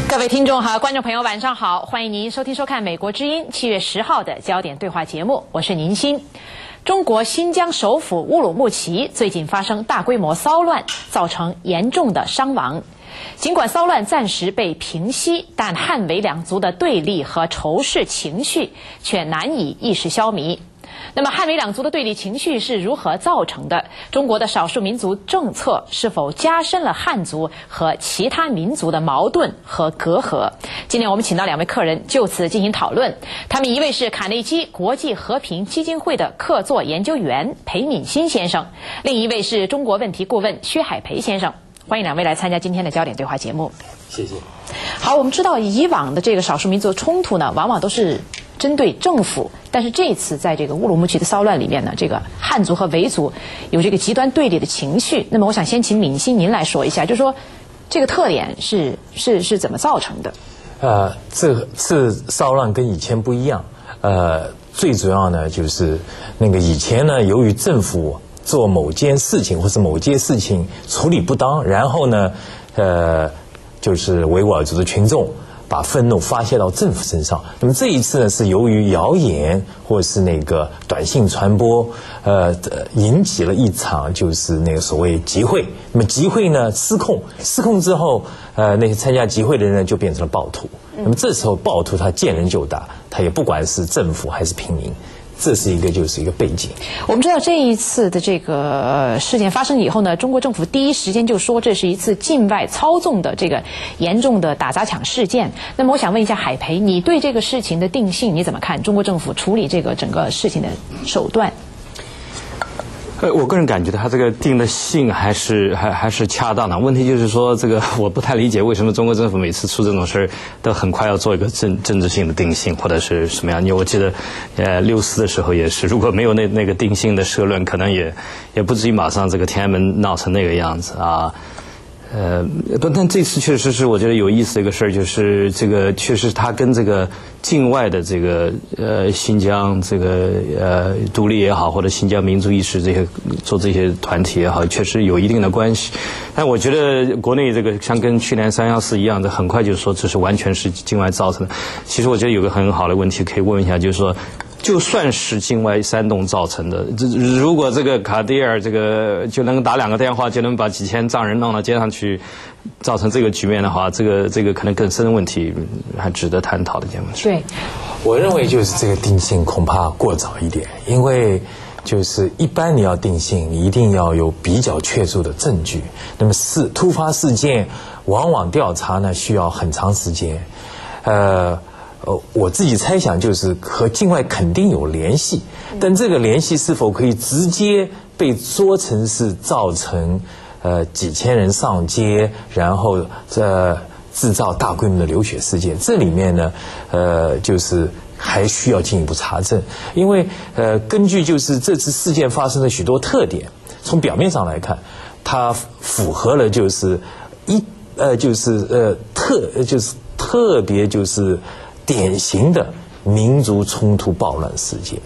各位听众和观众朋友，晚上好！欢迎您收听收看《美国之音》7月10号的焦点对话节目，我是宁鑫。中国新疆首府乌鲁木齐最近发生大规模骚乱，造成严重的伤亡。尽管骚乱暂时被平息，但汉维两族的对立和仇视情绪却难以一时消弭。那么汉维两族的对立情绪是如何造成的？中国的少数民族政策是否加深了汉族和其他民族的矛盾和隔阂？今天我们请到两位客人就此进行讨论。他们一位是卡内基国际和平基金会的客座研究员裴敏欣先生，另一位是中国问题顾问薛海培先生。欢迎两位来参加今天的焦点对话节目。谢谢。好，我们知道以往的这个少数民族冲突呢，往往都是针对政府，但是这次在这个乌鲁木齐的骚乱里面呢，这个汉族和维族有这个极端对立的情绪。那么我想先请敏欣您来说一下，就是说这个特点是怎么造成的？这次骚乱跟以前不一样。最主要呢就是那个以前呢，由于政府做某件事情或是某件事情处理不当，然后呢，就是维吾尔族的群众把愤怒发泄到政府身上。那么这一次呢，是由于谣言或是那个短信传播，引起了一场就是那个所谓集会。那么集会呢失控之后，那些参加集会的人呢就变成了暴徒。那么这时候暴徒他见人就打，他也不管是政府还是平民。这是就是一个背景。我们知道这一次的这个事件发生以后呢，中国政府第一时间就说这是一次境外操纵的这个严重的打砸抢事件。那么我想问一下海培，你对这个事情的定性你怎么看？中国政府处理这个整个事情的手段？我个人感觉他这个定的性还是恰当的。问题就是说，这个我不太理解为什么中国政府每次出这种事儿都很快要做一个政治性的定性或者是什么样。因为我记得，64的时候也是，如果没有那个定性的社论，可能也不至于马上这个天安门闹成那个样子啊。但这次确实是我觉得有意思的一个事儿，就是这个确实它跟这个境外的这个新疆这个独立也好，或者新疆民族意识这些团体也好，确实有一定的关系。但我觉得国内这个像跟去年314一样的，很快就说这是完全是境外造成的。其实我觉得有个很好的问题可以问一下，就是说，就算是境外煽动造成的，如果这个卡地尔这个就能打2个电话就能把几千藏人弄到街上去，造成这个局面的话，这个可能更深的问题还值得探讨的一件问题。对，我认为就是这个定性恐怕过早一点，因为就是一般你要定性，你一定要有比较确凿的证据。那么突发事件往往调查呢需要很长时间，我自己猜想就是和境外肯定有联系，但这个联系是否可以直接被说成是造成几千人上街，然后制造大规模的流血事件？这里面呢，就是还需要进一步查证，因为根据就是这次事件发生的许多特点，从表面上来看，它符合了就是特别就是典型的民族冲突暴乱事件。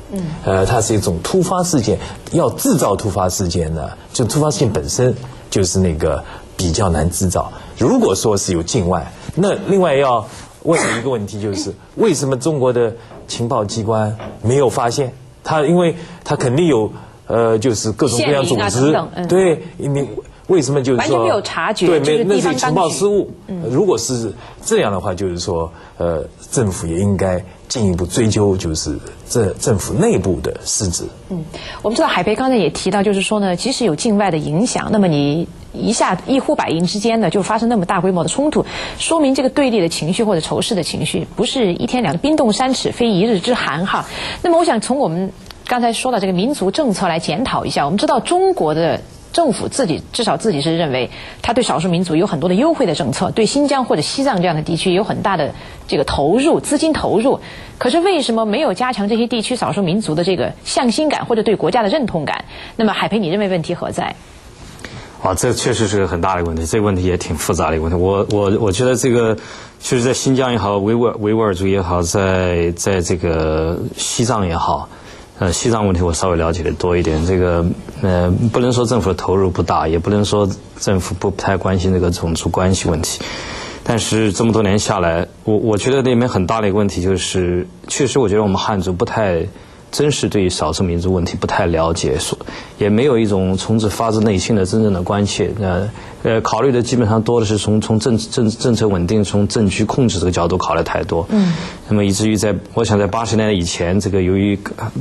它是一种突发事件。要制造突发事件呢，就突发事件本身就是那个比较难制造。如果说是有境外，那另外要问一个问题，就是为什么中国的情报机关没有发现它？因为它肯定有就是各种各样组织，对，你为什么就是说完全没有察觉？对，就是那是情报失误。如果是这样的话，就是说政府也应该进一步追究，就是这政府内部的失职。我们知道海培刚才也提到，就是说呢，即使有境外的影响，那么你一呼百应之间呢，就发生那么大规模的冲突，说明这个对立的情绪或者仇视的情绪不是一天两冰冻三尺非一日之寒哈。那么我想从我们刚才说到这个民族政策来检讨一下。我们知道中国的政府至少自己是认为，他对少数民族有很多的优惠的政策，对新疆或者西藏这样的地区有很大的这个资金投入。可是为什么没有加强这些地区少数民族的这个向心感或者对国家的认同感？那么海培，你认为问题何在？这确实是个很大的问题，这个问题也挺复杂的一个问题。我觉得这个确实在新疆也好，维吾尔族也好，在这个西藏也好。西藏问题我稍微了解的多一点，这个不能说政府的投入不大，也不能说政府不太关心这个种族关系问题。但是这么多年下来，我觉得里面很大的一个问题就是，确实我觉得我们汉族不太真是对于少数民族问题不太了解，也没有一种从发自内心的真正的关切。考虑的基本上多的是从政策稳定、从政局控制这个角度考虑太多。那么以至于我想在80年代以前，这个由于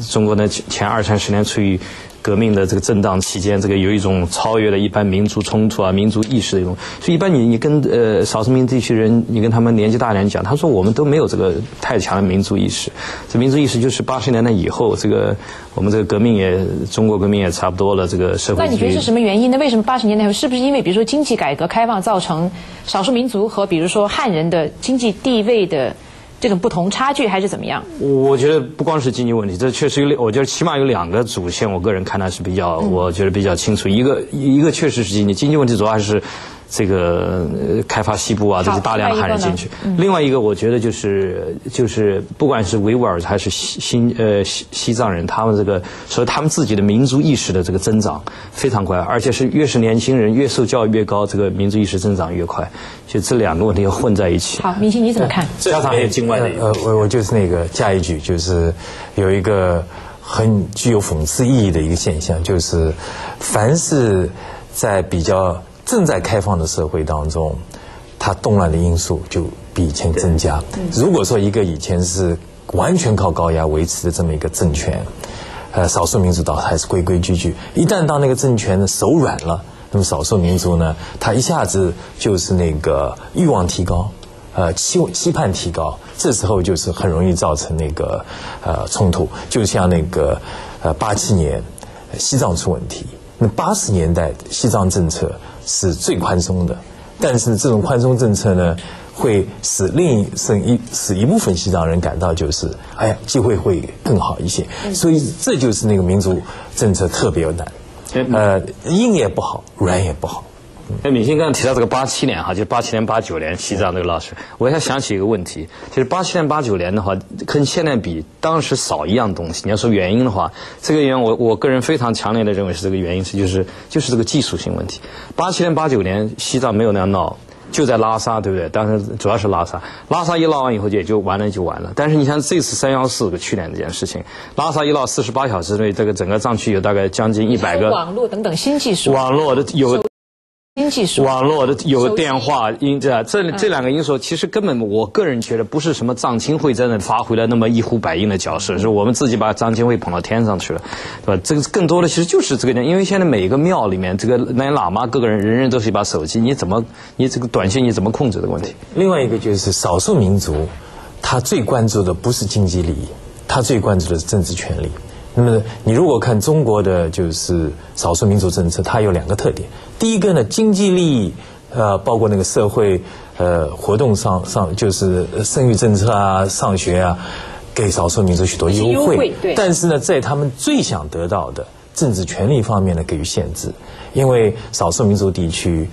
中国的前20-30年处于革命的这个震荡期间，这个有一种超越了一般民族冲突啊、民族意识的一种。所以一般你跟少数民族地区人，你跟他们年纪大的人讲，他说我们都没有这个太强的民族意识。这民族意识就是80年代以后，这个我们这个中国革命也差不多了，这个社会。那你觉得是什么原因呢？为什么80年代后，是不是因为比如说经济改革开放造成少数民族和比如说汉人的经济地位的这种不同差距，还是怎么样？我觉得不光是经济问题，这确实我觉得起码有2个主线，我个人看来是我觉得比较清楚。一个确实是经济问题，主要还是这个开发西部啊，这些大量的汉人进去。另外一个我觉得就是不管是维吾尔还是西藏人，他们所以他们自己的民族意识的这个增长非常快，而且是越是年轻人越受教育越高，这个民族意识增长越快。就这2个问题要混在一起。好，明星你怎么看？加上还有境外的。我就是加一句，就是有一个很具有讽刺意义的一个现象，就是凡是在比较正在开放的社会当中，它动乱的因素就比以前增加。如果说一个以前是完全靠高压维持的这么一个政权，少数民族倒还是规规矩矩，一旦当那个政权手软了，那么少数民族呢，他一下子就是欲望提高，期盼提高，这时候就是很容易造成冲突。就像87年西藏出问题，那80年代西藏政策是最宽松的，但是这种宽松政策呢，会使一部分西藏人感到机会会更好一些，所以这就是民族政策特别难，硬也不好，软也不好。闵鑫刚才提到这个87年哈，就是87年、89年西藏这个老师，我还想起一个问题，就是87年、89年的话，跟现在比，当时少一样东西。你要说原因的话，这个原因我个人非常强烈的认为是这个原因就是这个技术性问题。87年、89年西藏没有那样闹，就在拉萨，对不对？当时主要是拉萨一闹完以后也就完了。但是你像这次314去年这件事情，拉萨一闹48小时内，这个整个藏区有大概将近100个网络等等新技术，网络的网络的有电话这2个因素，其实根本我个人觉得不是什么藏青会真的发挥了那么一呼百应的角色，是我们自己把藏青会捧到天上去了，对吧？这个更多的其实就是这个，因为现在每个庙里面那些喇嘛个人人人都是一把手机，你这个短信你怎么控制这个问题？另外一个就是少数民族，他最关注的不是经济利益，他最关注的是政治权利。那么你如果看中国的少数民族政策，它有2个特点。第一个呢，经济利益，包括社会活动上就是生育政策啊、上学啊，给少数民族许多优惠。但是呢，在他们最想得到的政治权利方面呢，给予限制，因为少数民族地区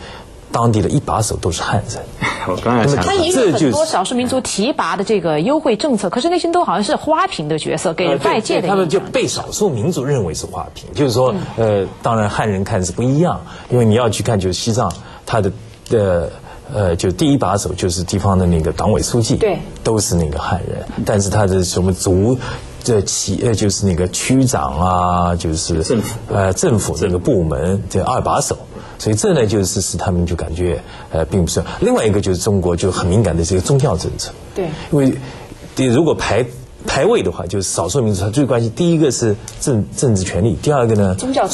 当地的一把手都是汉人。我刚才他也有很多少数民族提拔的这个优惠政策，可是那些都好像是花瓶的角色，给外界的他们就被少数民族认为是花瓶。就是说，当然汉人看是不一样，因为你要去看就是西藏，他的就第一把手就是地方的党委书记，对，都是汉人，但是他的什么族。就是区长啊，就是政府这个部门这2把手，所以这呢就是使他们就感觉并不是。另外一个就是中国就很敏感的这个宗教政策，对，因为如果排位的话，就是少数民族他最关心第一个是政治权利，第2个呢宗教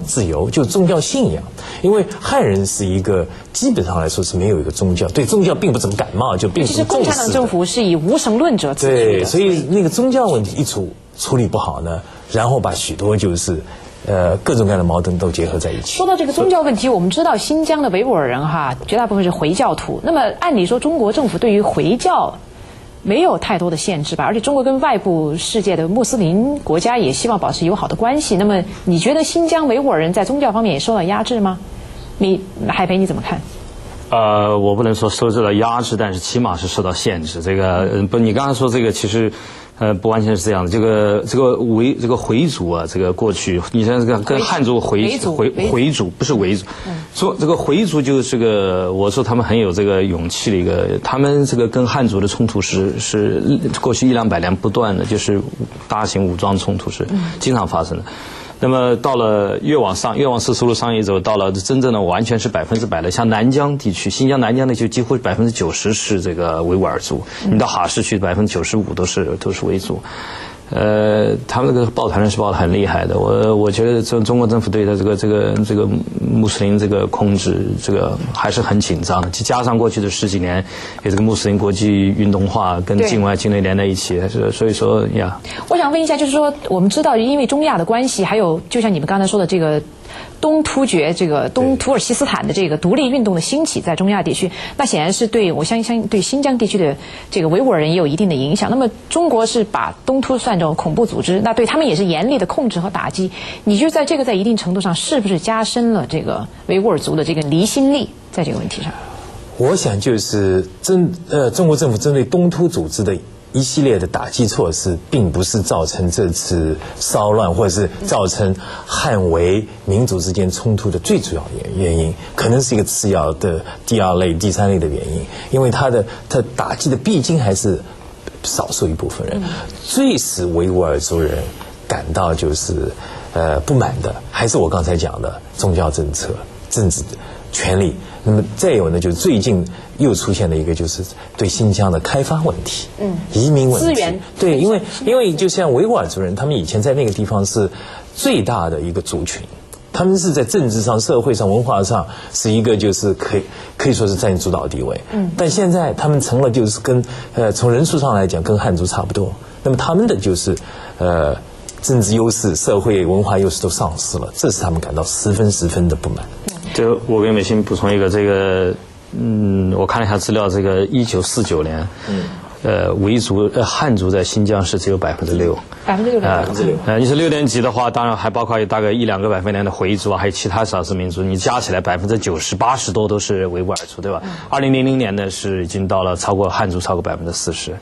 自由，就是宗教信仰。因为汉人是一个基本上来说是没有一个宗教，对宗教并不怎么感冒，就并不重视。其实共产党政府是以无神论者自居的，对，所以宗教问题一处理不好呢，然后把许多各种各样的矛盾都结合在一起。说到这个宗教问题，我们知道新疆的维吾尔人绝大部分是回教徒。那么按理说，中国政府对于回教没有太多的限制吧？而且中国跟外部世界的穆斯林国家也希望保持友好的关系。那么你觉得新疆维吾尔人在宗教方面也受到压制吗？海培你怎么看？我不能说受到压制，但是起码是受到限制。这个不，你刚才说这个其实。不完全是这样的。这个回族啊，这个过去，你像这个跟汉族回族不是维族，说这个回族就是个，我说他们很有这个勇气的一个，他们这个跟汉族的冲突是过去100-200年不断的，就是大型武装冲突是经常发生的。那么到了越往丝绸之路上一走，到了真正的完全是100%的，像南疆地区，新疆南疆地区几乎90%是这个维吾尔族，你到哈市区95%都是维族。他们这个抱团是抱得很厉害的。我觉得中国政府对他这个穆斯林这个控制这个还是很紧张的，加上过去的10几年有这个穆斯林国际运动化跟境内连在一起，所以说呀。我想问一下，就是说我们知道因为中亚的关系，还有就像你们刚才说的这个东突厥这个东土尔其斯坦的这个独立运动的兴起，在中亚地区，那显然是我相信对新疆地区的这个维吾尔人也有一定的影响。那么中国是把东突算作恐怖组织，那对他们也是严厉的控制和打击。你就在一定程度上是不是加深了这个维吾尔族的这个离心力在这个问题上？我想就是中国政府针对东突组织的一系列的打击措施，并不是造成这次骚乱或者是造成汉维民族之间冲突的最主要原因，可能是一个次要的第2类、第3类的原因，因为它打击的毕竟还是少数一部分人。最使维吾尔族人感到就是不满的，还是我刚才讲的宗教政策、政治权利。那么再有呢，就是最近又出现了一个，就是对新疆的开发问题，移民问题，资源。对，因为就像维吾尔族人，他们以前在那个地方是最大的一个族群，他们是在政治上、社会上、文化上是一个就是可以说是占主导地位。但现在他们成了就是从人数上来讲跟汉族差不多，那么他们的就是政治优势、社会文化优势都丧失了，这是他们感到十分的不满。就我给美心补充一个，我看了一下资料，这个1949年，汉族在新疆是只有6%。6%。你是6年级的话，当然还包括大概1-2个百分点的回族啊，还有其他少数民族，你加起来90%-80%多都是维吾尔族，对吧？2000年呢是已经到了汉族超过40%。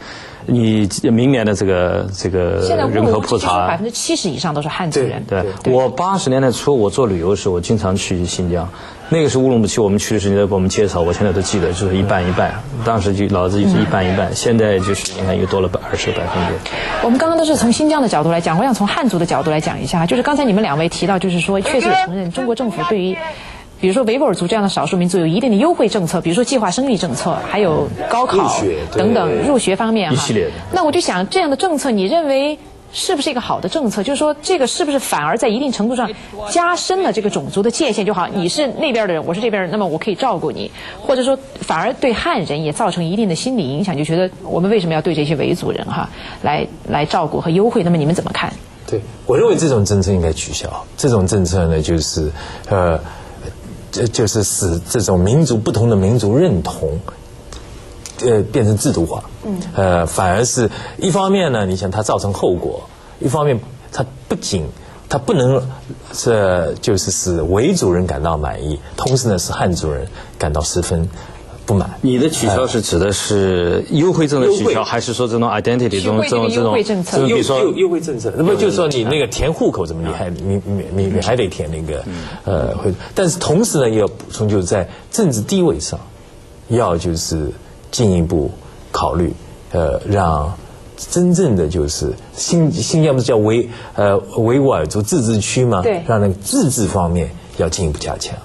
你明年的这个人口普查，70%以上都是汉族人。对，我80年代初我做旅游时，我经常去新疆。那个是乌鲁木齐，我们去的时候你在给我们介绍，我现在都记得，就是一半一半。当时就老子就是一半一半，现在就是你看又多了20%。我们刚刚都是从新疆的角度来讲，我想从汉族的角度来讲一下，就是刚才你们2位提到，就是说确实承认中国政府对于比如说维吾尔族这样的少数民族有一定的优惠政策，比如说计划生育政策，还有高考等等入学方面一系列的。那我就想，这样的政策你认为是不是一个好的政策？就是说，这个是不是反而在一定程度上加深了这个种族的界限？就好，你是那边的人，我是这边人，那么我可以照顾你，或者说反而对汉人也造成一定的心理影响，就觉得我们为什么要对这些维族人来照顾和优惠？那么你们怎么看？对，我认为这种政策应该取消。这种政策呢，就是就是使这种不同的民族认同变成制度化。反而是一方面呢，你想它造成后果，一方面它不能就是使维族人感到满意，同时呢使汉族人感到十分不满。你的取消是指的是优惠政策取消，还是说这种 identity 这种优惠政策？比如说优惠政策，那么就是说你那个填户口怎么你还得填那个但是同时呢也要补充，就是在政治地位上要就是进一步考虑让真正的就是新疆不是叫维吾尔族自治区吗？对，让那个自治方面要进一步加强。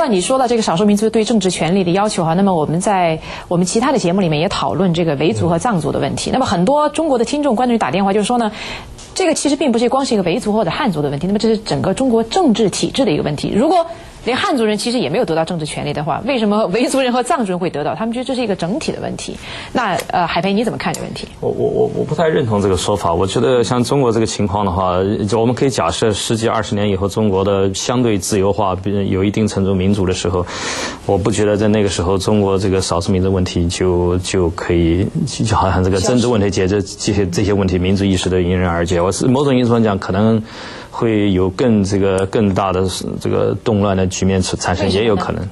你说到这个少数民族对政治权利的要求那么我们在我们其他的节目里面也讨论这个维族和藏族的问题。那么很多中国的听众观众打电话就是说呢，这个其实并不是光是一个维族或者汉族的问题，那么这是整个中国政治体制的一个问题。如果连汉族人其实也没有得到政治权利的话，为什么维族人和藏族人会得到？他们觉得这是一个整体的问题。那海培你怎么看这个问题？我不太认同这个说法。我觉得像中国这个情况的话，我们可以假设10几20年以后中国的相对自由化有一定程度民主的时候，我不觉得在那个时候中国这个少数民族问题就可以就好像这个政治问题解决这些问题，民族意识都迎刃而解。我是某种意义上讲可能会有更大的这个动乱的局面产生，也有可能。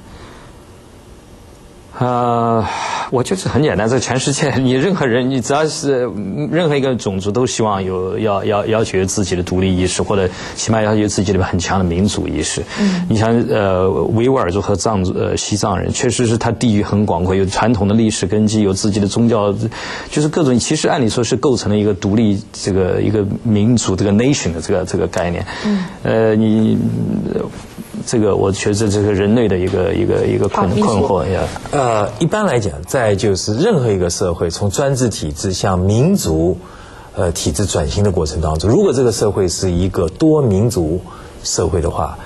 我觉得很简单，在全世界，你任何人，你只要是任何一个种族，都希望要求自己的独立意识，或者起码要求自己的很强的民族意识。你像维吾尔族和西藏人，确实是他地域很广阔，有传统的历史根基，有自己的宗教，就是各种，其实按理说是构成了一个独立一个民族这个 nation 的这个概念。这个我觉得这是人类的一个困惑呀。一般来讲，在就是任何一个社会从专制体制向民族体制转型的过程当中，如果这个社会是一个多民族社会的话，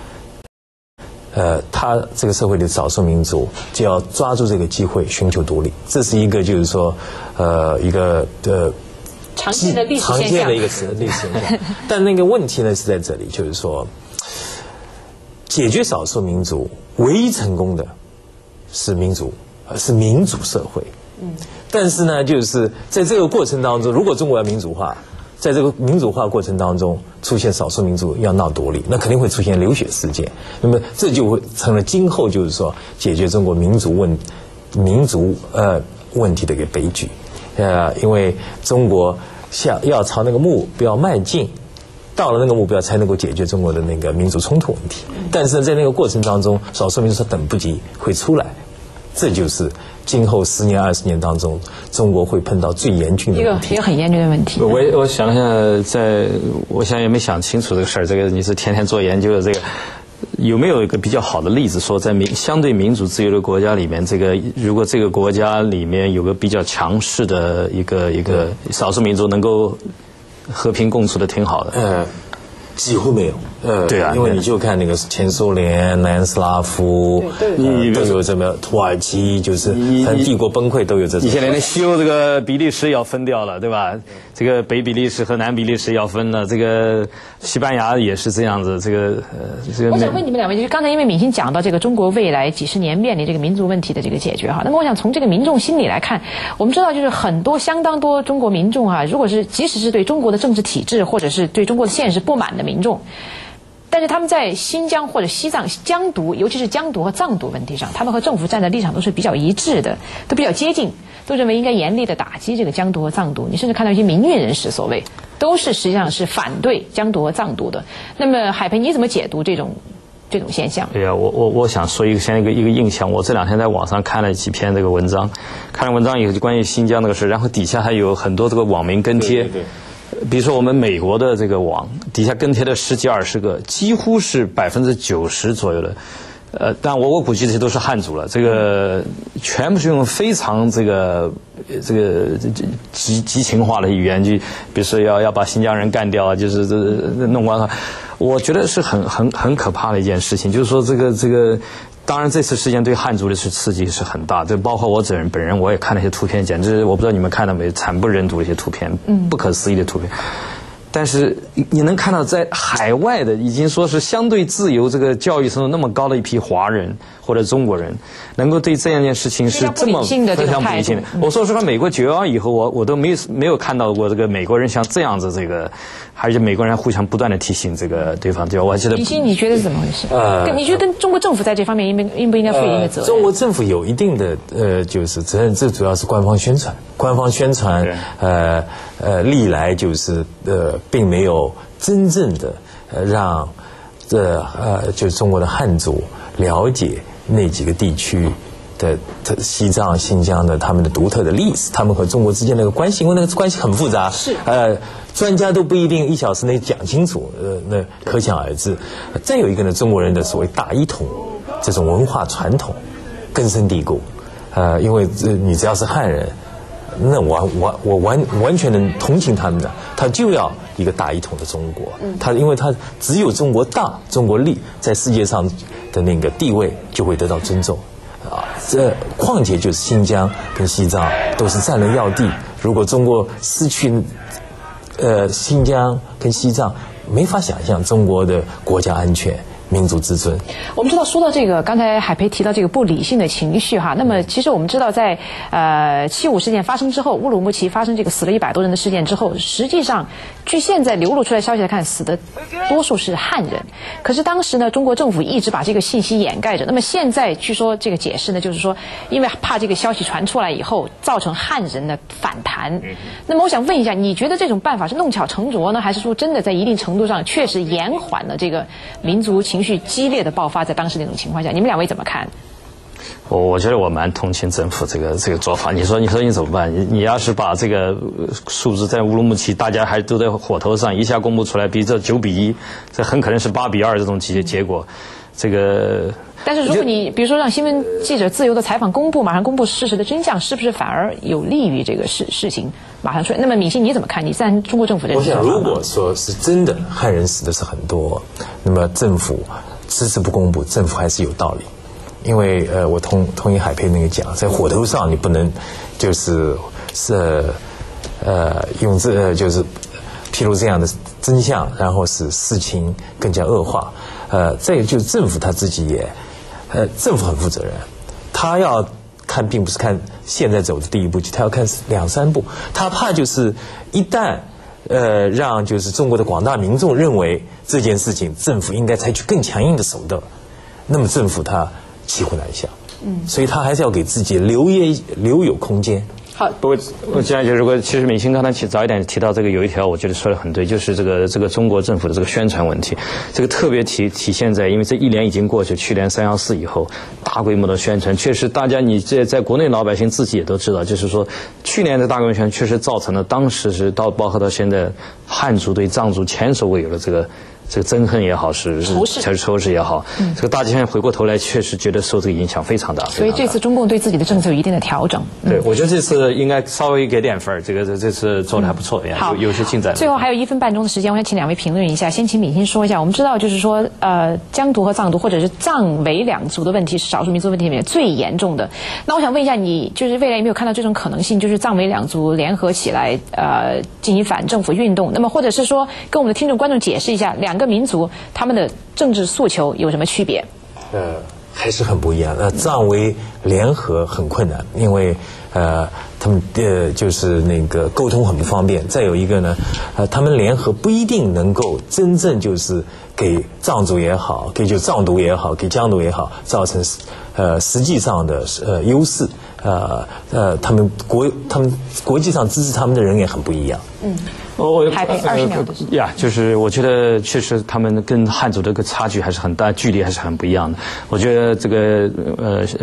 他这个社会的少数民族就要抓住这个机会寻求独立，这是一个就是说一个常见的历史现象，常见的一个历史现象。但那个问题呢是在这里，就是说解决少数民族唯一成功的是民主社会。但是呢，就是在这个过程当中，如果中国要民主化，在这个民主化过程当中出现少数民族要闹独立，那肯定会出现流血事件。那么这就会成了今后就是说解决中国民族问题的一个悲剧。因为中国要朝那个目标迈进。到了那个目标才能够解决中国的那个民族冲突问题，但是在那个过程当中，少数民族等不及会出来，这就是今后10年、20年当中，中国会碰到最严峻的问题，一个很严峻的问题。我想了下，我想也没想清楚这个事儿。这个你是天天做研究的，这个有没有一个比较好的例子，说在相对民主自由的国家里面，如果这个国家里面有个比较强势的一个少数民族能够和平共处的挺好的。几乎没有。对啊，因为你就看那个前苏联、南斯拉夫，都有这么土耳其，就是帝国崩溃都有这种。以前连西欧这个比利时要分掉了，对吧？这个北比利时和南比利时要分了，这个西班牙也是这样子。我想问你们两位，就是刚才因为敏欣讲到这个中国未来几十年面临这个民族问题的这个解决哈，那么我想从这个民众心理来看，我们知道就是相当多中国民众啊，如果是即使是对中国的政治体制或者是对中国的现实不满的民众，但是他们在新疆或者西藏疆独，尤其是疆独和藏独问题上，他们和政府站的立场都是比较一致的，都比较接近，都认为应该严厉的打击这个疆独和藏独。你甚至看到一些民运人士所谓都是实际上是反对疆独和藏独的。那么海培，你怎么解读这种现象？对呀，我想说一个印象。我这2天在网上看了几篇这个文章，看了文章以后就关于新疆那个事，然后底下还有很多这个网民跟贴。对。比如说我们美国的这个网底下跟贴的10几20个，几乎是90%左右的，但我估计这些都是汉族了，这个全部是用非常这个激情化的语言，就比如说要把新疆人干掉啊，就是弄光了。我觉得是很可怕的一件事情，就是说这个。当然，这次事件对汉族的刺激是很大，这包括我本人，我也看那些图片，简直我不知道你们看到没，惨不忍睹的一些图片，不可思议的图片。但是你能看到，在海外的已经说是相对自由、这个教育程度那么高的一批华人或者中国人，能够对这样一件事情是这么非常不理性的。我说实话，美国9·11以后，我都没有看到过这个美国人像这样子而且美国人互相不断的提醒这个对方，对吧？我记得。敏欣，你觉得是怎么回事？你觉得跟中国政府在这方面应不应该负一定的责任？中国政府有一定的就是责任，这主要是官方宣传。官方宣传历来就是并没有真正的让就是中国的汉族了解那几个地区的西藏、新疆的他们的独特的历史，他们和中国之间那个关系，因为那个关系很复杂，是专家都不一定1小时内讲清楚，那可想而知。再有一个呢，中国人的所谓大一统这种文化传统根深蒂固，因为你只要是汉人，那我完全能同情他们的，他就要一个大一统的中国，因为他只有中国大、中国立，在世界上的那个地位就会得到尊重。况且就是新疆跟西藏都是战略要地，如果中国失去新疆跟西藏，没法想象中国的国家安全民族自尊。我们知道，说到这个，刚才海培提到这个不理性的情绪哈，那么其实我们知道在75事件发生之后，乌鲁木齐发生这个死了100多人的事件之后，实际上据现在流露出来的消息来看，死的多数是汉人。可是当时呢，中国政府一直把这个信息掩盖着。那么现在据说这个解释呢，就是说因为怕这个消息传出来以后造成汉人的反弹。那么我想问一下，你觉得这种办法是弄巧成拙呢，还是说真的在一定程度上确实延缓了这个民族情绪激烈的爆发？在当时那种情况下，你们两位怎么看？我觉得我蛮同情政府这个做法。你说你怎么办？你要是把这个数字在乌鲁木齐大家还都在火头上，一下公布出来，比这9-1，这很可能是8-2这种结果。这个，但是如果你比如说让新闻记者自由的采访公布，马上公布事实的真相，是不是反而有利于这个事情马上出来？那么闵欣你怎么看？你赞中国政府这个做法吗？我想，如果说是真的汉人死的是很多，那么政府迟迟不公布，政府还是有道理。因为我同意海培那个讲，在火头上你不能就是用就是披露这样的真相，然后使事情更加恶化。再就是政府他自己也，政府很负责任，他要看并不是看现在走的第一步，他要看2、3步，他怕就是一旦让就是中国的广大民众认为这件事情政府应该采取更强硬的手段，那么政府他骑虎难下，所以他还是要给自己留有空间。好，不过我这样就如果其实闵欣刚才早一点提到这个有一条，我觉得说得很对，就是这个中国政府的这个宣传问题，这个特别体现在，因为这1年已经过去，去年314以后大规模的宣传，确实大家你在国内老百姓自己也都知道，就是说去年的大规模宣传确实造成了当时是包括到现在汉族对藏族前所未有的这个憎恨也好，是仇视也好，这个大家现在回过头来，确实觉得受这个影响非常大。所以这次中共对自己的政策有一定的调整。对，我觉得这次应该稍微给点分，这次做得还不错，有些进展。最后还有1分半钟的时间，我想请两位评论一下。先请闵欣说一下，我们知道就是说，疆独和藏独或者是藏维两族的问题是少数民族问题里面最严重的。那我想问一下，你就是未来有没有看到这种可能性，就是藏维两族联合起来进行反政府运动？那么或者是说，跟我们的听众观众解释一下2个民族他们的政治诉求有什么区别？还是很不一样。藏维联合很困难，因为他们就是那个沟通很不方便。再有一个呢，他们联合不一定能够真正就是给藏族也好，给就藏独也好，给疆独也好，造成实际上的优势。他们国际上支持他们的人也很不一样。海培20秒呀，就是我觉得确实他们跟汉族这个差距还是很大，距离还是很不一样的。我觉得这个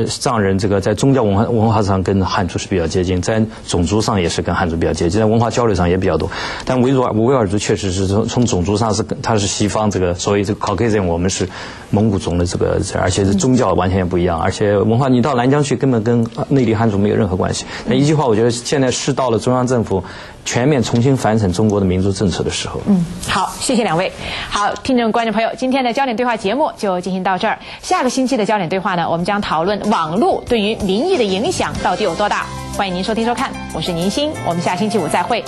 藏人这个在宗教文化上跟汉族是比较接近，在种族上也是跟汉族比较接近，在文化交流上也比较多。但维吾尔族确实是从种族上它是西方这个所谓这个 Caucasian， 我们是蒙古族的这个，而且是宗教完全也不一样，而且文化你到南疆去根本跟内地汉族没有任何关系。那一句话，我觉得现在是到了中央政府全面重新反省中国的民族政策的时候。好，谢谢两位。好，听众观众朋友，今天的焦点对话节目就进行到这儿。下个星期的焦点对话呢，我们将讨论网络对于民意的影响到底有多大。欢迎您收听收看，我是宁欣，我们下星期五再会。